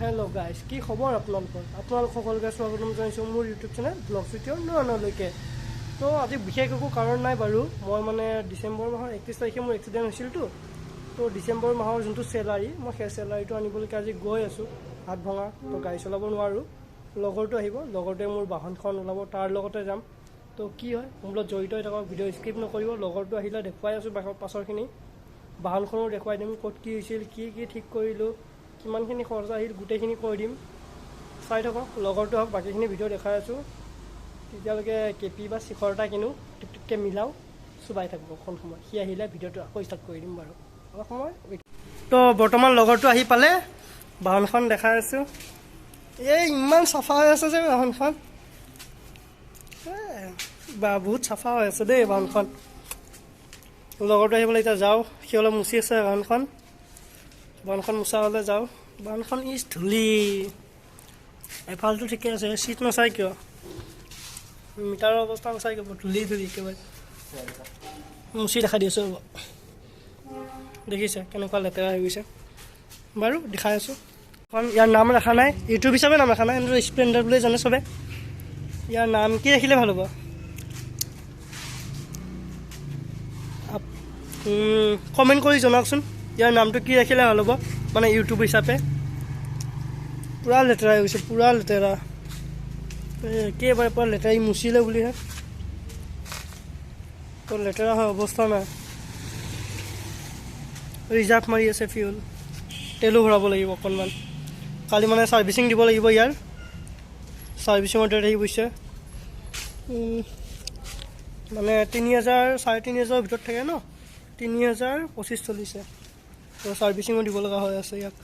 Hello' guys, কি খবৰ আপোনালোক সকলোকে স্বাগতম জনাইছোঁ মোৰ ইউটিউব চেনেল ব্লগ চুটিঅৰ নলৈকে। তো আজি বিশেষ একো কাৰণ নাই বাৰু। মই মানে ডিচেম্বৰ মাহৰ 31 তাৰিখে মোৰ এক্সিডেণ্ট হৈছিলতো। তো ডিচেম্বৰ মাহৰ যোনটো চেলাৰী, মই সেই চেলাৰীটো আনিবলৈকে আজি গৈ আছোঁ হাত ভঙা। তো গাড়ী চলাব নোৱাৰোঁ, লগৰটো আহিব, লগৰটোৱে মোৰ বাহনখন ওলাব, তাৰ লগতে যাম। তো কি হয় মোৰ লগত জড়িত হৈ থকা ভিডিঅ' স্কিপ নকৰিব। লগৰটো আহিলে দেখুৱাই আছোঁ পাছৰখিনি, বাহনখনো দেখুৱাই দিম, ক'ত কি হৈছিল, কি ঠিক কৰিলোঁ, কিমানখিনি খৰচ আহিল, গোটেইখিনি কৈ দিম। চাই থাকক, লগৰটো হওক, বাকীখিনি ভিডিঅ' দেখাই আছোঁ। তেতিয়ালৈকে কেপি বা শিখৰ এটা কিনো, টিকটিককৈ মিলাওঁ, চুবাই থাকোঁ অকণ সময়। সি আহিলে ভিডিঅ'টো আকৌ ষ্টাৰ্ট কৰি দিম বাৰু অলপ সময়। তো বৰ্তমান লগৰটো আহি পালে, বাহনখন দেখাই আছোঁ। এই ইমান চাফা হৈ আছে যে বাহনখন, বা বহুত চাফা হৈ আছে দেই বাহনখন। লগৰটো আহিবলৈ এতিয়া যাওঁ, সি অলপ মুচি আছে বাহনখন মোচা হ'লে যাওঁ। বাহনখন ধূলি, এফালটো ঠিকে আছে, চিট নাচাই কিয়, মিটাৰৰ অৱস্থা নাচাই কিয়, ধূলি একেবাৰে। মুচি দেখাই দি আছোঁ ৰ'ব, দেখিছে কেনেকুৱা লেতেৰা হৈ গৈছে বাৰু, দেখাই আছোঁ। কাৰণ ইয়াৰ নাম ৰখা নাই, ইউটিউব হিচাপে নাম ৰখা নাই, কিন্তু স্প্লেণ্ডাৰ বুলি জানে চবে। ইয়াৰ নাম কি ৰাখিলে ভাল হ'ব? কমেণ্ট কৰি জনাওকচোন, ইয়াৰ নামটো কি ৰাখিলে ভাল হ'ব, মানে ইউটিউব হিচাপে। পূৰা লেতেৰা হৈ গৈছে, পূৰা লেতেৰা, একেবাৰে পূৰা লেতেৰা। ই মুচিলে বুলিহে, তো লেতেৰা হয় অৱস্থা নাই। ৰিজাৰ্ভ মাৰি আছে ফিউল, তেলো ভৰাব লাগিব অকণমান। কালি মানে ছাৰ্ভিচিং দিব লাগিব ইয়াৰ, ছাৰ্ভিচিঙৰ ডেট আহি গৈছে। মানে 3000 3,500 ভিতৰত থাকে ন, 3025 চলিছে। তো ছাৰ্ভিচিঙো দিব লগা হৈ আছে ইয়াক।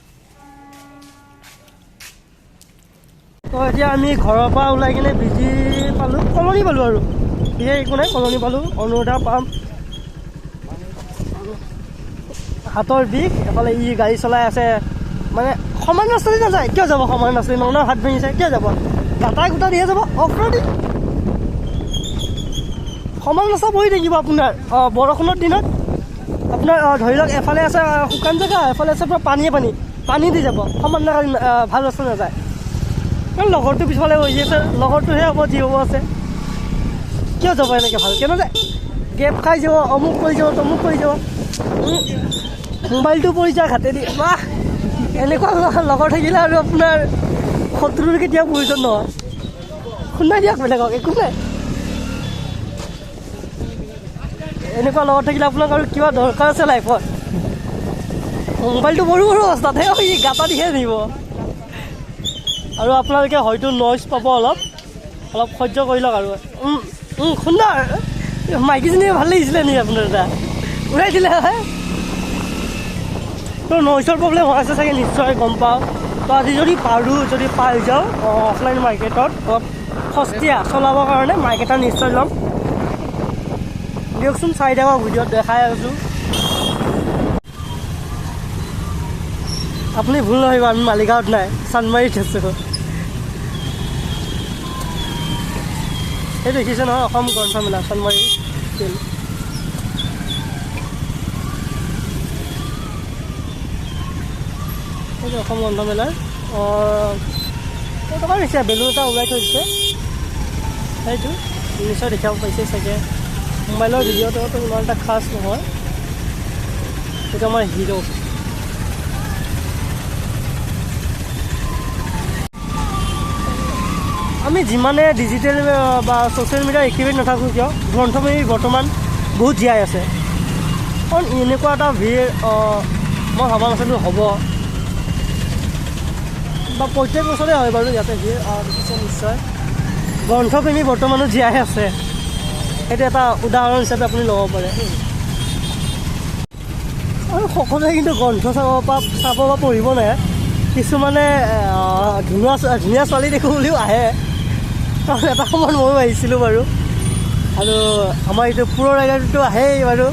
তো এতিয়া আমি ঘৰৰ পৰা ওলাই কিনে বিজি পালোঁ, কলনি পালোঁ আৰু বিশেষ একো নাই, কলনি পালোঁ। অনুৰাধা পাম, হাতৰ বিষ, এফালে ই গাড়ী চলাই আছে, মানে সমান ৰাস্তাতে নাযায়। কিয় যাব সমান ৰাস্তাতে? ন হাত ভাঙিছে, কিয় যাব? গাটা গোটা দিয়ে যাব অফ ৰ'ড। সমান ৰাস্তা বহি থাকিব আপোনাৰ বৰষুণৰ দিনত। আপোনাৰ ধৰি লওক এফালে আছে শুকান জেগা, এফালে আছে পূৰা পানী দি যাব, সমান ভাল ৰাস্তা নাযায়। কাৰণ লগৰটো পিছফালে বহি আছে, লগৰটোহে হ'ব যি হ'ব আছে। কিয় যাব এনেকৈ ভালকৈ নাযায়, গেপ খাই যাব, অমুক কৰি যাব, তমুক কৰি যাব, মোবাইলটো পৰি যায় ঘাটেদি। বাহ, এনেকুৱা লগৰ থাকিলে আৰু আপোনাৰ শত্ৰুৰ কেতিয়াও প্ৰয়োজন নহয়। শুনাই দিয়ক বেলেগক, একো নাই। এনেকুৱা লগত থাকিলে আপোনাক আৰু কিবা দৰকাৰ আছে লাইফত? মোবাইলটো সৰু অৱস্থাতহে সি গাটা দিহে নিব। আৰু আপোনালোকে হয়তো নইজ পাব, অলপ সহ্য কৰি লওক আৰু। সুন্দৰ, মাইকীজনী ভাল লাগিছিলে নেকি আপোনাৰ? এটা উৰাই দিলে হয়। তো নইজৰ প্ৰব্লেম হৈ আছে চাগে, নিশ্চয় গম পাওঁ। তো আজি যদি পাৰোঁ, যদি পাই যাওঁ অফলাইন মাৰ্কেটত অলপ সস্তীয়া চলাবৰ কাৰণে মাইক এটা নিশ্চয় ল'ম। দিয়কচোন, চাই থাকক, ভিডিঅ'ত দেখাই আছোঁ। আপুনি ভুল নভাবিব, আমি মালিগাঁৱত নাই, চান্দমাৰীত আছোঁ। এই দেখিছে নহয় অসম গ্ৰন্থমেলা, চান্দমাৰী ফিল্ড। এইটো অসম গ্ৰন্থমেলাৰ টকা দিছে, বেলুন এটা ওলাই থৈ দিছে, সেইটো নিশ্চয় দেখাব পাইছে চাগে। মোবাইলৰ ভিডিঅ'টো ইমান এটা খাচ নহয়, এইটো আমাৰ হিৰ'। আমি যিমানে ডিজিটেল বা ছ'চিয়েল মিডিয়াৰ এক্টিভেট নাথাকোঁ কিয়, গ্ৰন্থমেলা বৰ্তমান বহুত জীয়াই আছে। কাৰণ এনেকুৱা এটা ভিৰ মই ভবা নাছিলোঁ হ'ব, বা প্ৰত্যেক বছৰে হয় বাৰু ইয়াতে ভিৰ। দেখিছে নিশ্চয়, গ্ৰন্থপ্ৰেমী বৰ্তমানো জীয়াই আছে, সেইটো এটা উদাহৰণ হিচাপে আপুনি ল'ব পাৰে। আৰু সকলোৱে কিন্তু গ্ৰন্থ চাব বা পঢ়িব নাহে, কিছুমানে ধুনীয়া ছোৱালী দেখোঁ বুলিও আহে। কাৰণ এটা সময়ত ময়ো আহিছিলোঁ বাৰু, আৰু আমাৰ এইটো পুৰৰ এৰিয়াটোতো আহেই বাৰু।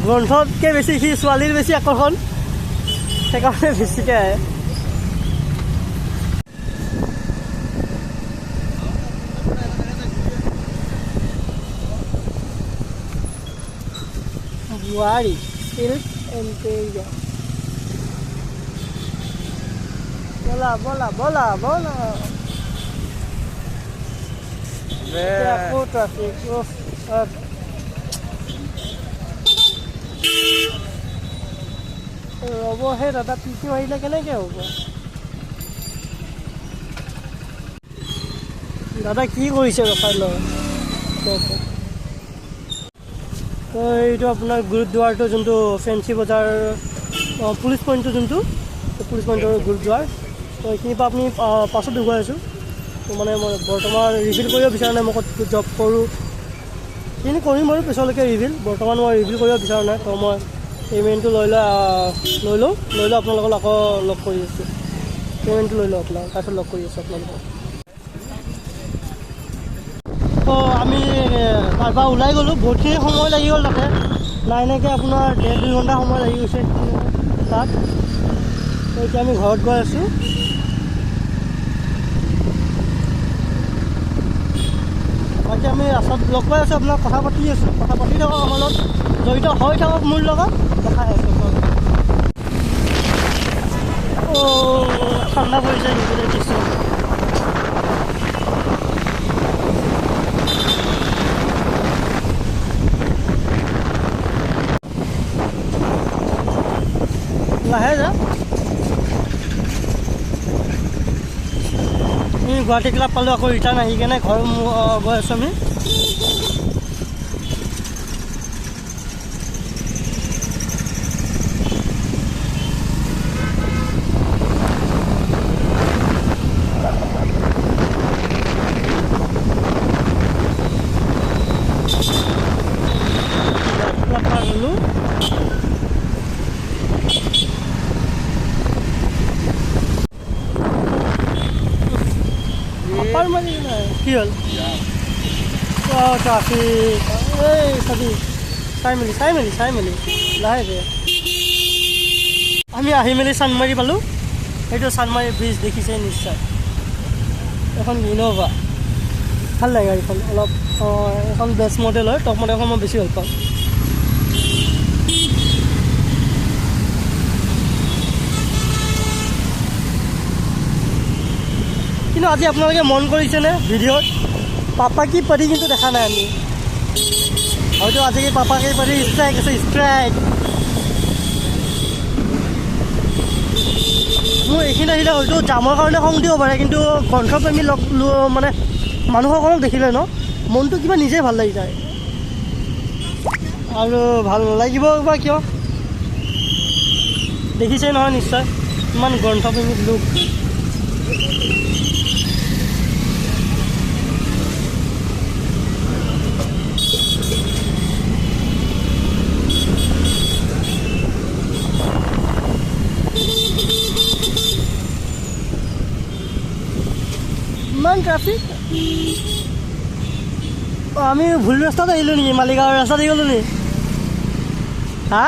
গ্ৰন্থতকৈ বেছি সি ছোৱালীৰ বেছি আকৰ্ষণ, সেইকাৰণে বেছিকৈ আহে। বোৱাৰী চিল্ক এণ্ড ব'লা ব'লা ব'লা ব'লা আকৌ ট্ৰাফিক ৰ'ব সেই দাদা পিকি মাৰিলে কেনেকৈ হ'ব দাদা কি কৰিছে ৰখাই লয় তো এইটো আপোনাৰ গুৰুদ্বাৰটো যোনটো ফেঞ্চি বজাৰ পুলিচ পইণ্টটো যোনটো পুলিচ পইণ্টৰ গুৰুদ্বাৰ তো এইখিনিৰ পৰা আপুনি পাছত দেখুৱাই আছোঁ তো মানে মই বৰ্তমান ৰিভিল কৰিব বিচৰা নাই মই ক'ত জব কৰোঁ সেইখিনি কৰিম বাৰু পিছলৈকে ৰিভিল বৰ্তমান মই ৰিভিল কৰিব বিচৰা নাই তো মই পে'মেণ্টটো লৈ লওঁ আপোনালোকক আকৌ লগ কৰি আছোঁ পে'মেণ্টটো লৈ লওঁ আপোনাক তাৰপিছত লগ কৰি আছোঁ আপোনালোকক তো আমি তাৰপৰা ওলাই গ'লোঁ বহুতখিনি সময় লাগি গ'ল তাতে নাইনেকৈ আপোনাৰ 1.5-2 ঘণ্টা সময় লাগি গৈছে তাত তো এতিয়া আমি ঘৰত গৈ আছোঁ বাকী আমি ৰাস্তাত লগ পাই আছোঁ আপোনাক কথা পাতি আছোঁ কথা পাতি থাকক আমাৰ লগত জড়িত হৈ থাকক মোৰ লগত দেখাই আছোঁ ঠাণ্ডা পৰিছে নিবলৈ দিছোঁ লাহে যা গুৱাহাটী ক্লাব পালোঁ আকৌ ৰিটাৰ্ণ আহি কেনে ঘৰ গৈ আছোঁ আমি কি হ'ল ট্ৰাফিক এই চাবি চাই মেলি লাহে আমি আহি মেলি চানমাৰী পালোঁ সেইটো চানমাৰী ব্ৰিজ দেখিছে নিশ্চয় এখন ইন'ভা ভাল লাগে গাড়ীখন অলপ এখন বেষ্ট মডেল হয় টপ মডেলখন মই বেছি ভাল পাওঁ কিন্তু আজি আপোনালোকে মন কৰিছেনে ভিডিঅ'ত পাপা কি পাৰি কিন্তু দেখা নাই আমি হয়তো আজিকালি পাপা কি পাৰি ষ্ট্ৰাইক আছে ষ্ট্ৰাইক মোৰ এইখিনি আহিলে হয়তো জামৰ কাৰণে খং দিব পাৰে কিন্তু গ্ৰন্থপ্ৰেমী মানে মানুহসকলক দেখিলে ন মনটো কিবা নিজেই ভাল লাগি যায় আৰু ভাল নালাগিব বা কিয় দেখিছে নহয় নিশ্চয় ইমান গ্ৰন্থপ্ৰেমী লোক ইমান ট্ৰাফিক আমি ভুল ৰাস্তাত আহিলোঁ নেকি মালিগাঁৱৰ ৰাস্তাত আহি গ'লোঁ নি হা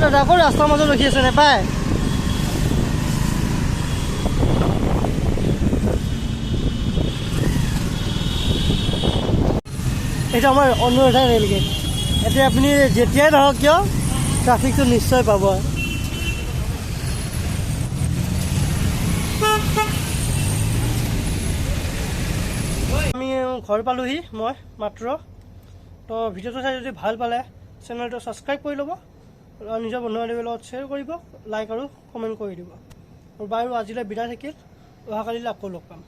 দাদা আকৌ ৰাস্তাৰ মাজত ৰখি আছে নেপায় এইটো আমাৰ অনুৰাধা ৰেল গেট এতিয়া আপুনি যেতিয়াই নহওক কিয় ট্ৰাফিকটো নিশ্চয় পাব আমি ঘৰ পালোঁহি মই মাত্ৰ তো ভিডিঅ'টো চাই যদি ভাল পালে চেনেলটো ছাবস্ক্ৰাইব কৰি ল'ব আৰু নিজৰ বন্ধু বান্ধৱীৰ লগত শ্বেয়াৰ কৰিব লাইক আৰু কমেণ্ট কৰি দিব আৰু বাৰু আজিলৈ বিদায় থাকিল অহাকালিলৈ আকৌ লগ পাম